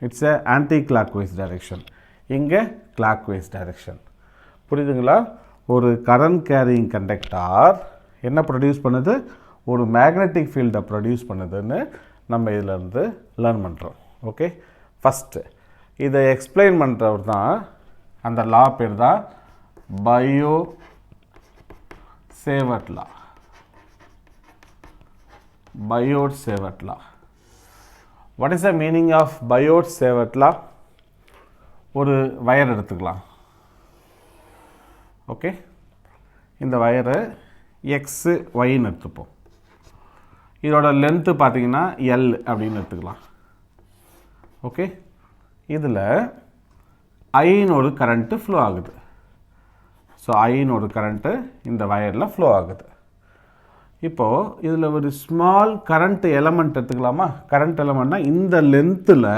It's a anti clockwise direction. இங்கே clockwise direction. புரியுதுங்களா? ஒரு கரண்ட் கேரியிங் கண்டக்டார் என்ன ப்ரொடியூஸ் பண்ணுது? ஒரு மேக்னெட்டிக் ஃபீல்டை ப்ரொடியூஸ் பண்ணுதுன்னு நம்ம இதிலேருந்து லேர்ன் பண்ணுறோம். ஓகே, ஃபஸ்ட்டு இதை எக்ஸ்பிளைன் பண்ணுறவர் தான், அந்த லா பேர் தான் Biot Savart law. Biot Savart law. What is the meaning of Biot Savart law? ஒரு வயர் எடுத்துக்கலாம். ஓகே, இந்த வயரை எக்ஸு ஒய்ன்னு எடுத்துப்போம். இதோட லென்த்து பார்த்தீங்கன்னா எல் அப்படின்னு எடுத்துக்கலாம். ஓகே, இதில் ஐன்னு ஒரு கரண்ட்டு ஃப்ளோ ஆகுது. ஸோ ஐன்னு ஒரு கரண்ட்டு இந்த வயரில் ஃப்ளோ ஆகுது. இப்போது இதில் ஒரு ஸ்மால் கரண்ட் எலமெண்ட் எடுத்துக்கலாமா? கரண்ட் எலமெண்ட்னா இந்த லென்த்தில்